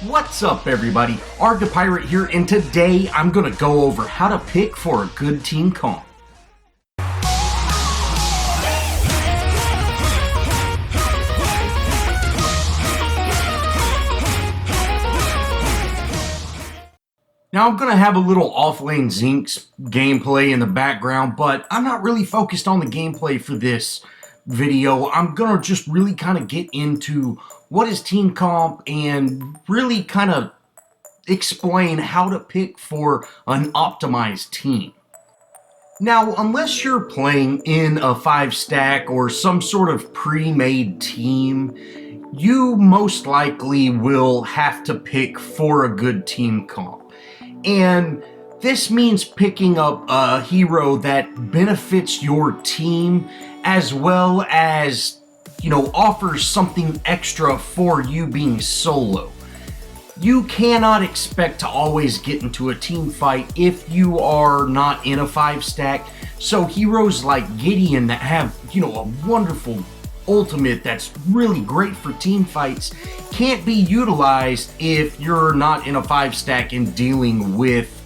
What's up, everybody? Arrg the Pirate here, and today I'm going to go over how to pick for a good team comp. Now I'm going to have a little Offlane Zinx gameplay in the background, but I'm not really focused on the gameplay for this video. I'm going to just really kind of get into what is team comp and really kind of explain how to pick for an optimized team. Now, unless you're playing in a 5-stack or some sort of pre-made team, you most likely will have to pick for a good team comp. And this means picking up a hero that benefits your team as well as, offers something extra for you being solo. You cannot expect to always get into a team fight if you are not in a 5-stack. So heroes like Gideon that have, a wonderful ultimate that's really great for team fights can't be utilized if you're not in a 5-stack and dealing with,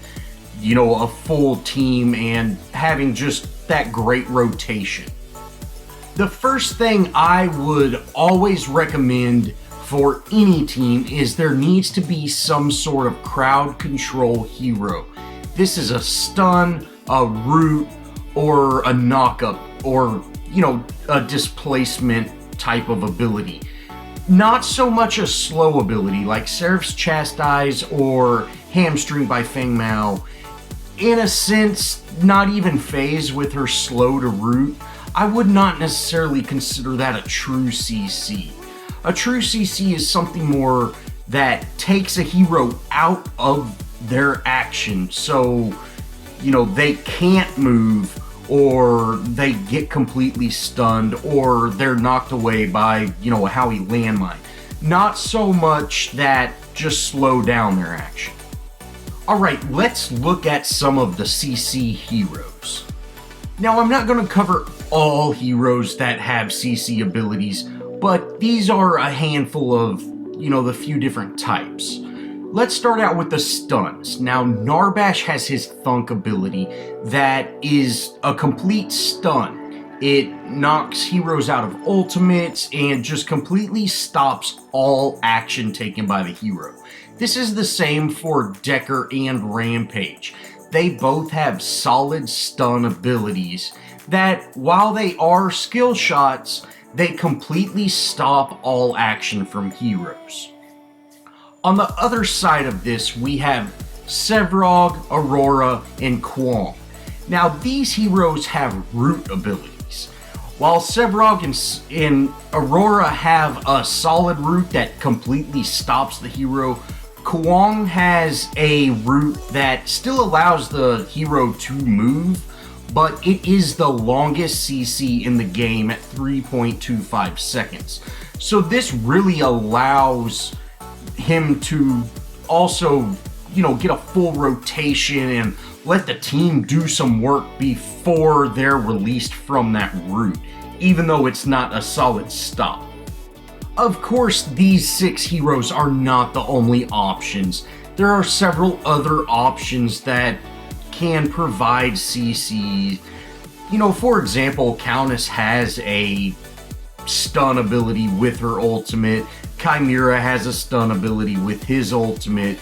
a full team and having just that great rotation. The first thing I would always recommend for any team is there needs to be some sort of crowd control hero. This is a stun, a root, or a knockup, or a displacement type of ability. Not so much a slow ability like Seraph's Chastise or Hamstring by Feng Mao. In a sense, not even phase with her slow to root. I would not necessarily consider that a true CC. A true CC is something more that takes a hero out of their action, so they can't move, or they get completely stunned, or they're knocked away by, a Howie landmine. Not so much that just slow down their action. Alright, let's look at some of the CC heroes. Now, I'm not going to cover all heroes that have CC abilities, but these are a handful of, the few different types. Let's start out with the stuns. Now, Narbash has his Thunk ability that is a complete stun. It knocks heroes out of ultimates and just completely stops all action taken by the hero. This is the same for Decker and Rampage. They both have solid stun abilities that, while they are skill shots, they completely stop all action from heroes. On the other side of this, we have Sevrog, Aurora, and Kwong. Now, these heroes have root abilities. While Sevrog and Aurora have a solid root that completely stops the hero, Kwong has a root that still allows the hero to move, but it is the longest CC in the game at 3.25 seconds. So this really allows him to also, get a full rotation and let the team do some work before they're released from that route, even though it's not a solid stop. Of course, these 6 heroes are not the only options. There are several other options that can provide CC. For example, Countess has a stun ability with her ultimate. Chimera has a stun ability with his ultimate.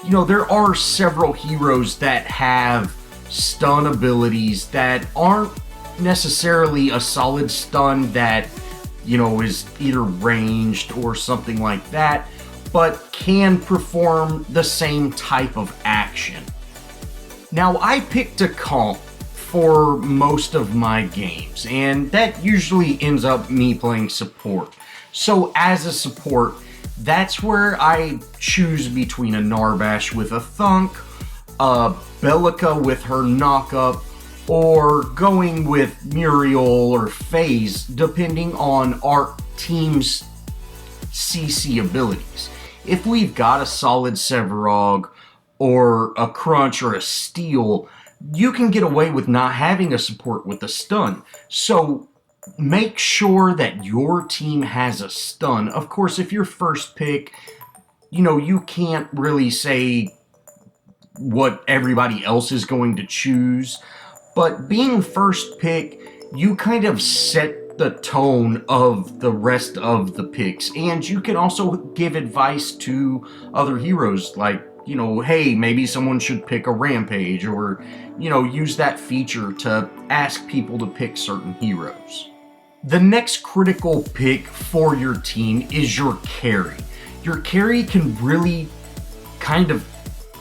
There are several heroes that have stun abilities that aren't necessarily a solid stun that, is either ranged or something like that, but can perform the same type of action. Now, I picked a comp for most of my games, and that usually ends up me playing support. So as a support, that's where I choose between a Narbash with a Thunk, a Bellica with her knockup, or going with Muriel or FaZe, depending on our team's CC abilities. If we've got a solid Sevrog, or a Crunch, or a Steel, you can get away with not having a support with a stun. So make sure that your team has a stun. Of course, if your first pick, you know, you can't really say what everybody else is going to choose. But being first pick, you kind of set the tone of the rest of the picks. And you can also give advice to other heroes, like, you know, hey, maybe someone should pick a Rampage, or, you know, use that feature to ask people to pick certain heroes. The next critical pick for your team is your carry. Your carry can really kind of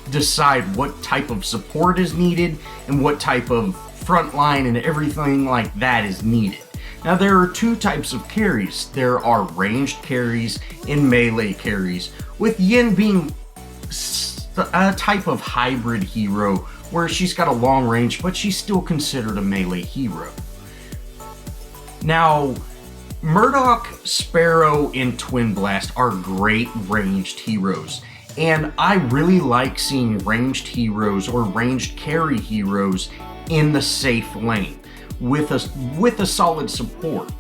decide what type of support is needed and what type of frontline and everything like that is needed. Now, there are two types of carries. There are ranged carries and melee carries, with Yin being a type of hybrid hero where she's got a long range, but she's still considered a melee hero. Now, Murdoch, Sparrow, and Twin Blast are great ranged heroes, and I really like seeing ranged heroes or ranged carry heroes in the safe lane with a solid support.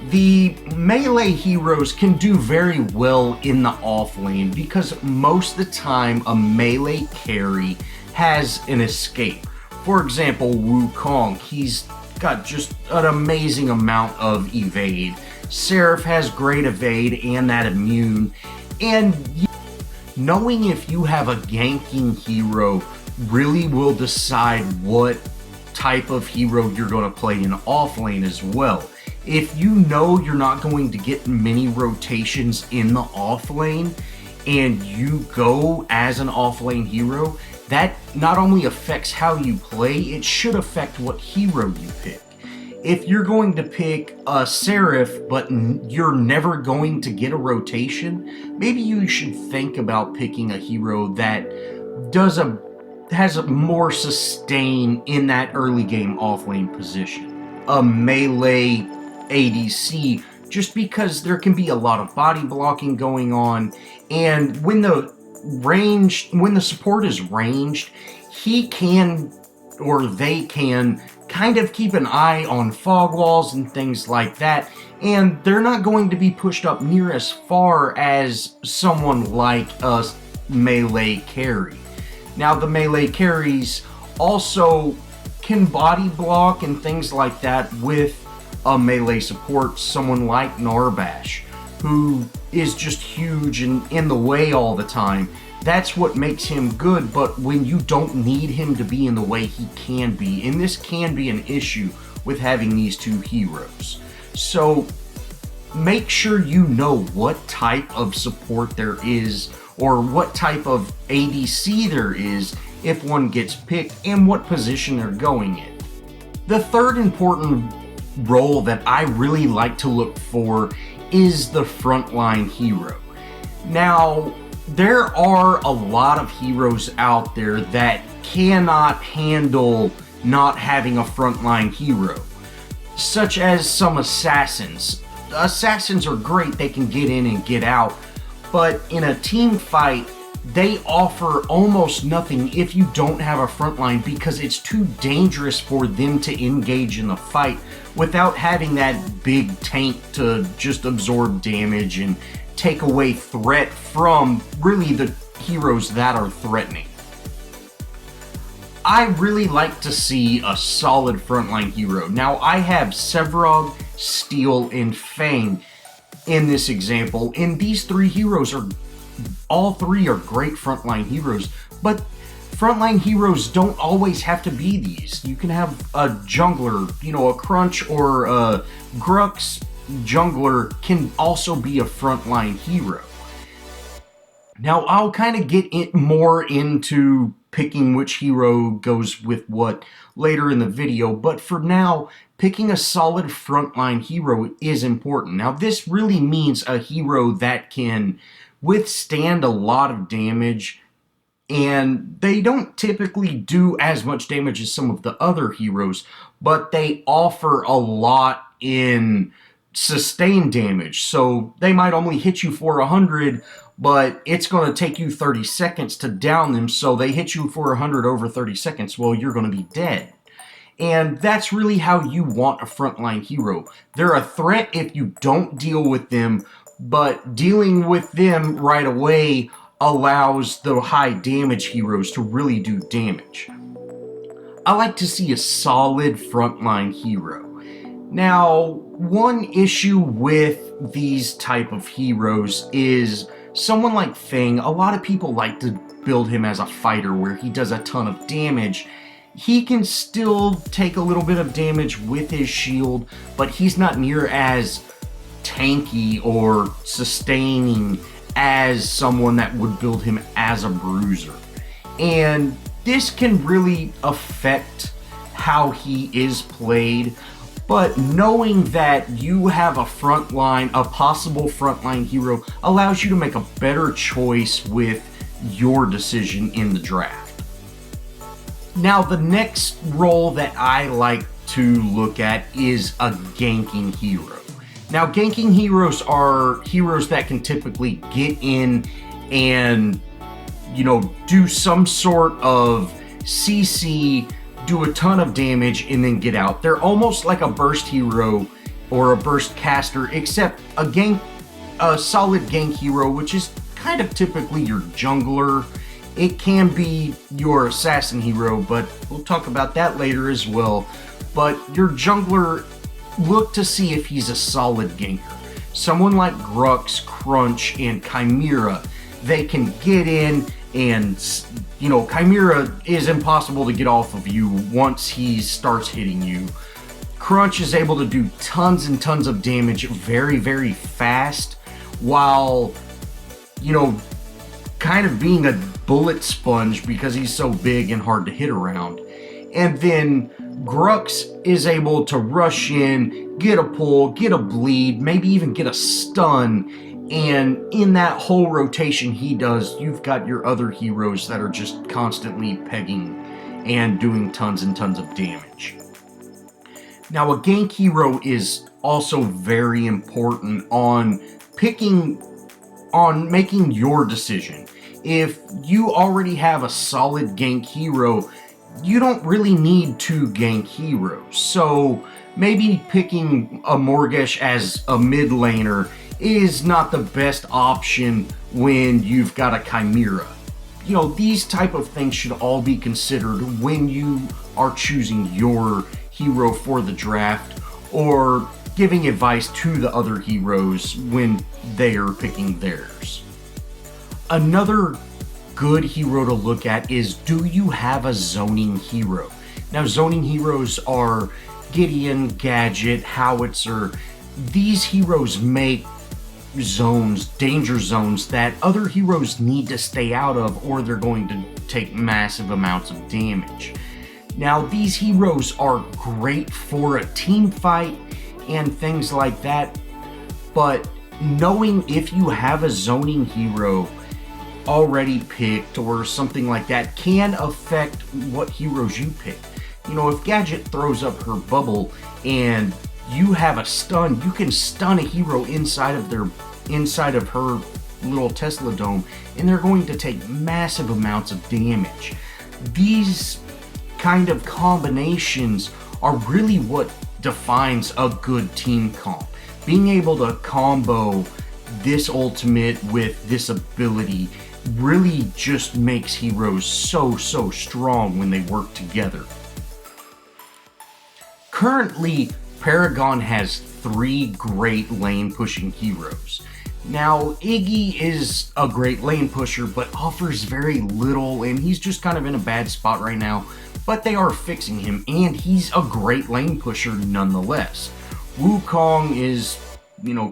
The melee heroes can do very well in the off lane because most of the time a melee carry has an escape. For example, Wukong, he's got just an amazing amount of evade. Seraph has great evade and that immune. And knowing if you have a ganking hero really will decide what type of hero you're going to play in off lane as well. If you know you're not going to get many rotations in the off lane and you go as an off lane hero, that not only affects how you play, it should affect what hero you pick. If you're going to pick a Seraph, but you're never going to get a rotation, maybe you should think about picking a hero that has a more sustain in that early game off lane position. A melee ADC, just because there can be a lot of body blocking going on, and when the support is ranged, he can, or they can, kind of keep an eye on fog walls and things like that, and they're not going to be pushed up near as far as someone like a melee carry. Now, the melee carries also can body block and things like that with a melee support, someone like Narbash, who is just huge and in the way all the time. That's what makes him good, but when you don't need him to be in the way, he can be. And this can be an issue with having these two heroes. So make sure you know what type of support there is, or what type of ADC there is if one gets picked, and what position they're going in. The third important role that I really like to look for is the frontline hero. Now, there are a lot of heroes out there that cannot handle not having a frontline hero, such as some assassins. Assassins are great, they can get in and get out, but in a team fight, they offer almost nothing if you don't have a frontline, because it's too dangerous for them to engage in the fight without having that big tank to just absorb damage and take away threat from really the heroes that are threatening. I really like to see a solid frontline hero. Now, I have Sevrog, Steel, and Fang in this example, and these three heroes all three are great frontline heroes, but frontline heroes don't always have to be these. You can have a jungler, a Crunch or a Grux jungler can also be a frontline hero. Now, I'll kind of get more into picking which hero goes with what later in the video, but for now, picking a solid frontline hero is important. Now, this really means a hero that can withstand a lot of damage, and they don't typically do as much damage as some of the other heroes, but they offer a lot in sustained damage. So they might only hit you for 100, but it's going to take you 30 seconds to down them, so they hit you for 100 over 30 seconds, well, you're going to be dead. And that's really how you want a frontline hero. They're a threat if you don't deal with them, but dealing with them right away allows the high damage heroes to really do damage. I like to see a solid frontline hero. Now, one issue with these type of heroes is someone like Fang. A lot of people like to build him as a fighter where he does a ton of damage. He can still take a little bit of damage with his shield, but he's not near as tanky or sustaining as someone that would build him as a bruiser. And this can really affect how he is played, but knowing that you have a possible frontline hero allows you to make a better choice with your decision in the draft. Now, the next role that I like to look at is a ganking hero. Now, ganking heroes are heroes that can typically get in and, do some sort of CC, do a ton of damage, and then get out. They're almost like a burst hero or a burst caster, except a solid gank hero, which is kind of typically your jungler. It can be your assassin hero, but we'll talk about that later as well. But your jungler, look to see if he's a solid ganker. Someone like Grux, Crunch, and Chimera, they can get in and, Chimera is impossible to get off of you once he starts hitting you. Crunch is able to do tons and tons of damage very, very fast, while, kind of being a bullet sponge because he's so big and hard to hit around. And then Grux is able to rush in, get a pull, get a bleed, maybe even get a stun, and in that whole rotation he does, you've got your other heroes that are just constantly pegging and doing tons and tons of damage. Now, a gank hero is also very important on making your decision. If you already have a solid gank hero, you don't really need two gank heroes. So maybe picking a Morgesh as a mid laner is not the best option when you've got a Chimera. These type of things should all be considered when you are choosing your hero for the draft or giving advice to the other heroes when they are picking theirs. Another good hero to look at is, do you have a zoning hero? Now, zoning heroes are Gideon, Gadget, Howitzer. These heroes make zones, danger zones, that other heroes need to stay out of, or they're going to take massive amounts of damage. Now, these heroes are great for a team fight and things like that, but knowing if you have a zoning hero already picked or something like that can affect what heroes you pick. If Gadget throws up her bubble and you have a stun, you can stun a hero inside of her little Tesla dome, and they're going to take massive amounts of damage. These kind of combinations are really what defines a good team comp. Being able to combo this ultimate with this ability really just makes heroes so strong when they work together. Currently, Paragon has 3 great lane pushing heroes. Now, Iggy is a great lane pusher, but offers very little, and he's just kind of in a bad spot right now, but they are fixing him, and he's a great lane pusher nonetheless. Wukong is,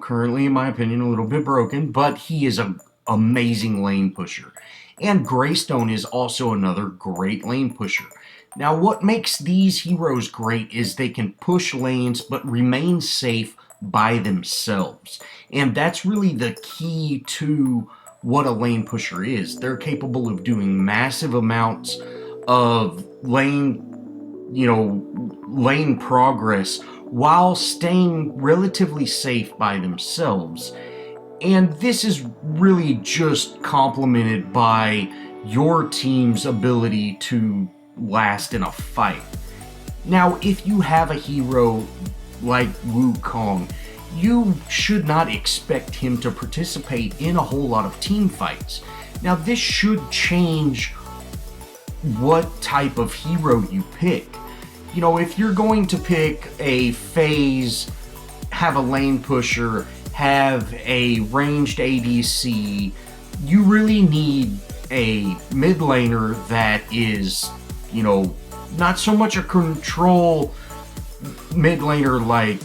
currently, in my opinion, a little bit broken, but he is an amazing lane pusher. And Greystone is also another great lane pusher. Now, what makes these heroes great is they can push lanes but remain safe by themselves. And that's really the key to what a lane pusher is. They're capable of doing massive amounts of lane progress while staying relatively safe by themselves. And this is really just complemented by your team's ability to last in a fight. Now, if you have a hero like Wukong, you should not expect him to participate in a whole lot of team fights. Now, this should change what type of hero you pick. You know, if you're going to pick a phase, have a lane pusher, have a ranged ADC, you really need a mid laner that is, you know, not so much a control mid laner like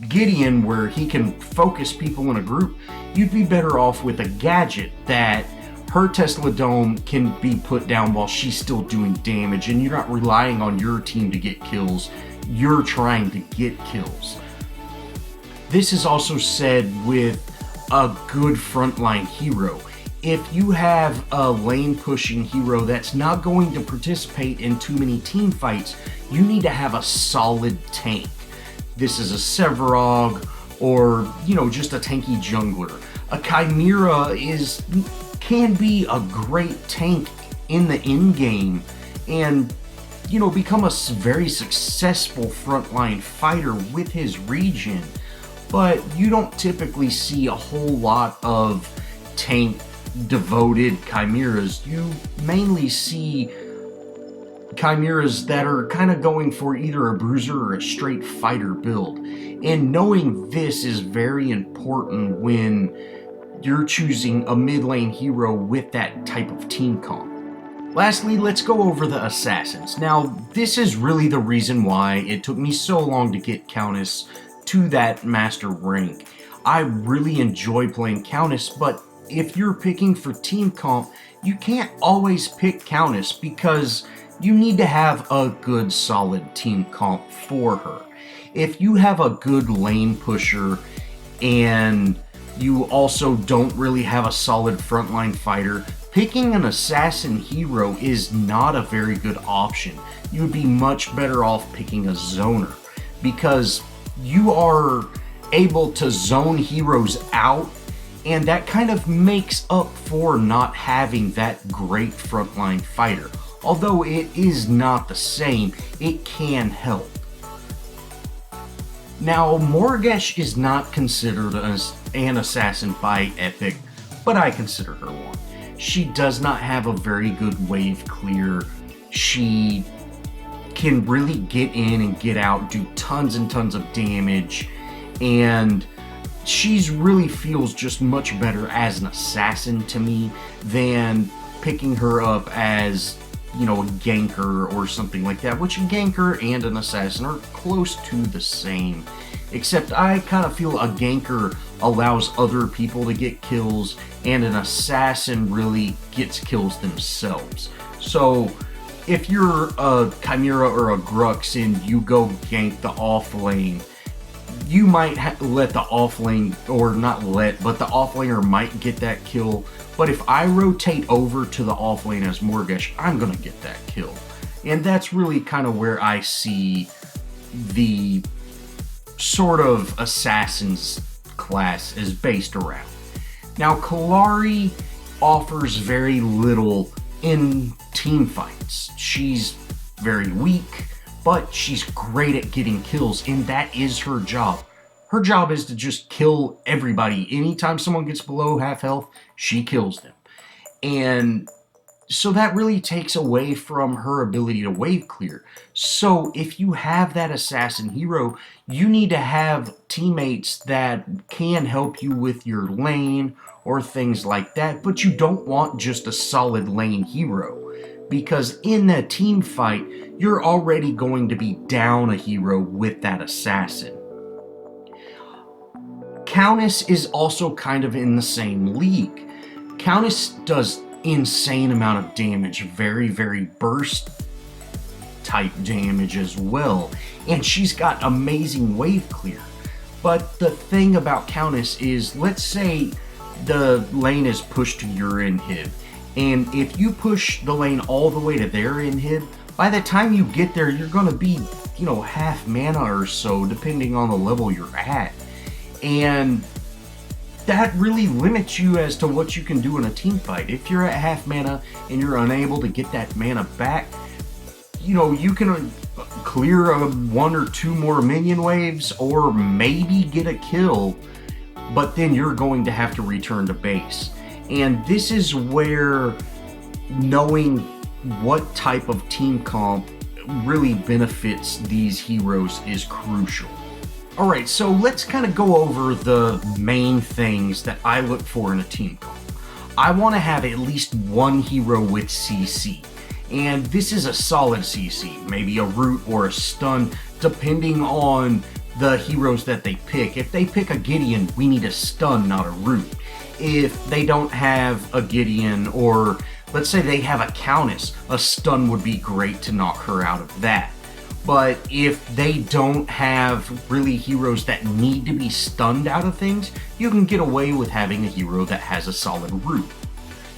Gideon where he can focus people in a group. You'd be better off with a gadget that her Tesla Dome can be put down while she's still doing damage, and you're not relying on your team to get kills, you're trying to get kills. This is also said with a good frontline hero. If you have a lane pushing hero that's not going to participate in too many team fights, you need to have a solid tank. This is a Sevarog or, you know, just a tanky jungler. A Chimera can be a great tank in the end game and, you know, become a very successful frontline fighter with his regen. But you don't typically see a whole lot of tank devoted chimeras. You mainly see chimeras that are kind of going for either a bruiser or a straight fighter build. And knowing this is very important when you're choosing a mid lane hero with that type of team comp. Lastly, let's go over the assassins. Now, this is really the reason why it took me so long to get Countess to that master rank. I really enjoy playing Countess, but if you're picking for team comp, you can't always pick Countess because you need to have a good solid team comp for her. If you have a good lane pusher and you also don't really have a solid frontline fighter, picking an assassin hero is not a very good option. You would be much better off picking a zoner because you are able to zone heroes out, and that kind of makes up for not having that great frontline fighter. Although it is not the same, it can help. Now, Morgesh is not considered as an assassin by Epic, but I consider her one. She does not have a very good wave clear. She can really get in and get out, do tons and tons of damage, and she's really feels just much better as an assassin to me than picking her up as, you know, a ganker or something like that, which a ganker and an assassin are close to the same. Except I kind of feel a ganker allows other people to get kills and an assassin really gets kills themselves. So if you're a Chimera or a Grux and you go gank the off lane, you might let the off lane, or not let, but the off laner might get that kill. But if I rotate over to the off lane as Morgesh, I'm gonna get that kill. And that's really kind of where I see the sort of assassins class is based around. Now, Kallari offers very little in team fights. She's very weak, but she's great at getting kills, and that is her job. Her job is to just kill everybody. Anytime someone gets below half health, she kills them. And so that really takes away from her ability to wave clear. So if you have that assassin hero, you need to have teammates that can help you with your lane or things like that, but you don't want just a solid lane hero, because in that team fight, you're already going to be down a hero with that assassin. Countess is also kind of in the same league. Countess does insane amount of damage, very, very burst type damage as well, and she's got amazing wave clear. But the thing about Countess is, let's say the lane is pushed to your inhib, and if you push the lane all the way to their inhib, by the time you get there, you're going to be, you know, half mana or so, depending on the level you're at. And that really limits you as to what you can do in a team fight. If you're at half mana and you're unable to get that mana back, you know, you can clear one or two more minion waves or maybe get a kill, but then you're going to have to return to base. And this is where knowing what type of team comp really benefits these heroes is crucial. Alright, so let's kind of go over the main things that I look for in a team comp. I want to have at least one hero with CC, and this is a solid CC, maybe a root or a stun, depending on the heroes that they pick. If they pick a Gideon, we need a stun, not a root. If they don't have a Gideon, or let's say they have a Countess, a stun would be great to knock her out of that. But if they don't have really heroes that need to be stunned out of things, you can get away with having a hero that has a solid root.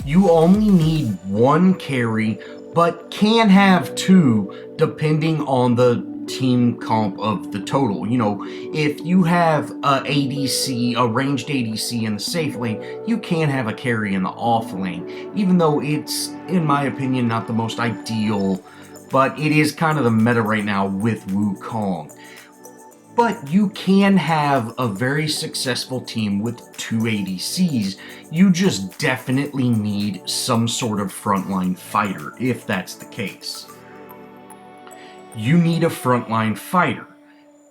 You only need one carry, but can have two depending on the team comp of the total. You know, if you have a ADC, a ranged ADC in the safe lane, you can have a carry in the off lane, even though it's, in my opinion, not the most ideal, but it is kind of the meta right now with Wukong. But you can have a very successful team with two ADCs. You just definitely need some sort of frontline fighter, if that's the case. You need a frontline fighter.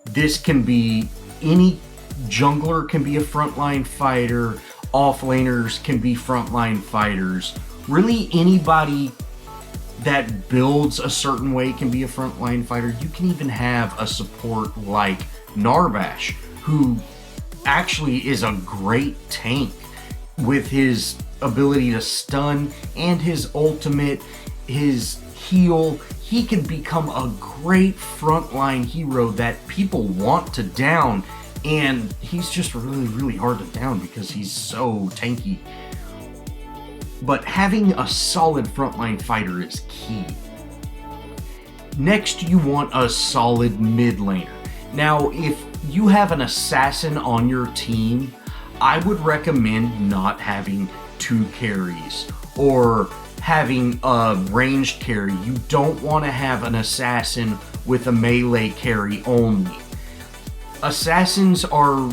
This can be any jungler can be a frontline fighter, offlaners can be frontline fighters. Really anybody that builds a certain way can be a frontline fighter. You can even have a support like Narbash, who actually is a great tank with his ability to stun and his ultimate, his heal. He can become a great frontline hero that people want to down, and he's just really hard to down because he's so tanky. But having a solid frontline fighter is key. Next, you want a solid mid laner. Now, if you have an assassin on your team, I would recommend not having two carries or having a ranged carry. You don't want to have an assassin with a melee carry only. Assassins are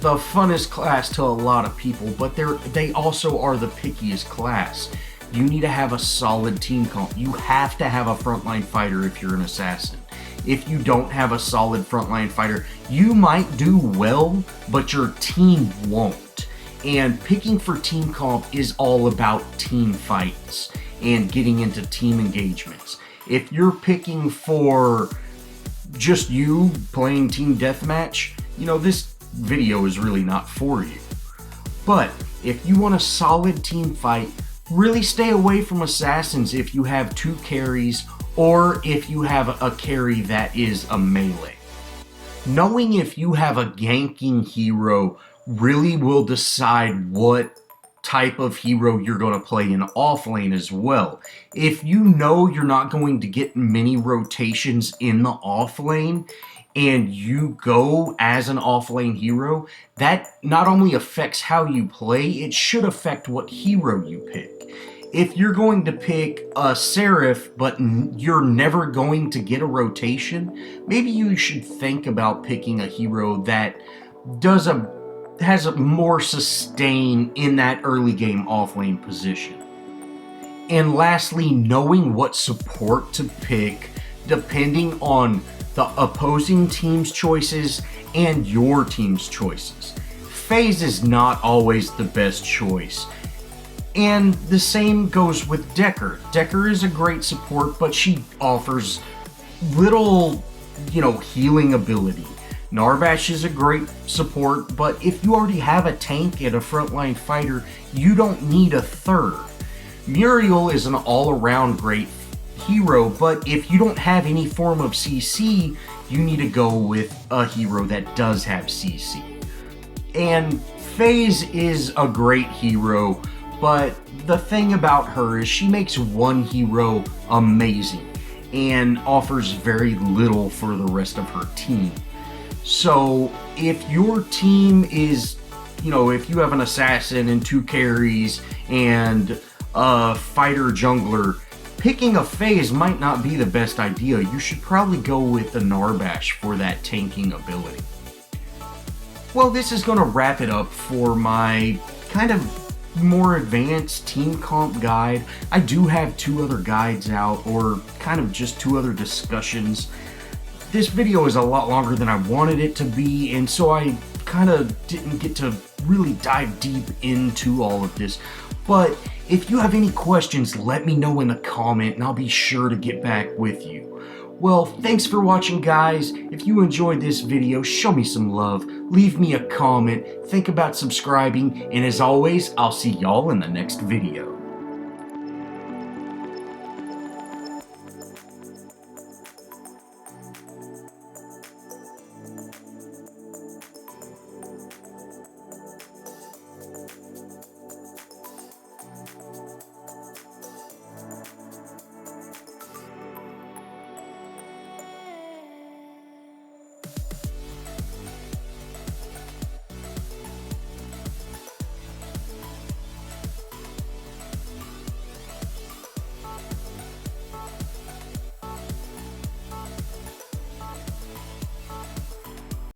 the funnest class to a lot of people, but they also are the pickiest class. You need to have a solid team comp. You have to have a frontline fighter if you're an assassin. If you don't have a solid frontline fighter, you might do well, but your team won't. And picking for team comp is all about team fights and getting into team engagements. If you're picking for just you playing team deathmatch, you know, this video is really not for you. But if you want a solid team fight, really stay away from assassins if you have two carries or if you have a carry that is a melee. Knowing if you have a ganking hero really will decide what type of hero you're going to play in off lane as well. If you know you're not going to get many rotations in the off lane, and you go as an offlane hero, that not only affects how you play, it should affect what hero you pick. If you're going to pick a Seraph, but you're never going to get a rotation, maybe you should think about picking a hero that has a more sustain in that early game offlane position. And lastly, knowing what support to pick depending on the opposing team's choices and your team's choices. Phase is not always the best choice. And the same goes with Decker. Decker is a great support, but she offers little, healing ability. Narbash is a great support, but if you already have a tank and a frontline fighter, you don't need a third. Muriel is an all-around great hero, but if you don't have any form of CC, you need to go with a hero that does have CC. And FaZe is a great hero, but the thing about her is she makes one hero amazing and offers very little for the rest of her team. So if your team is, if you have an assassin and two carries and a fighter jungler, picking a phase might not be the best idea. You should probably go with the Narbash for that tanking ability. Well, this is going to wrap it up for my kind of more advanced team comp guide. I do have 2 other guides out, or kind of just 2 other discussions. This video is a lot longer than I wanted it to be, and so I kind of didn't get to really dive deep into all of this. But if you have any questions, let me know in the comment and I'll be sure to get back with you. Well, thanks for watching, guys. If you enjoyed this video, show me some love, leave me a comment, think about subscribing, and as always, I'll see y'all in the next video.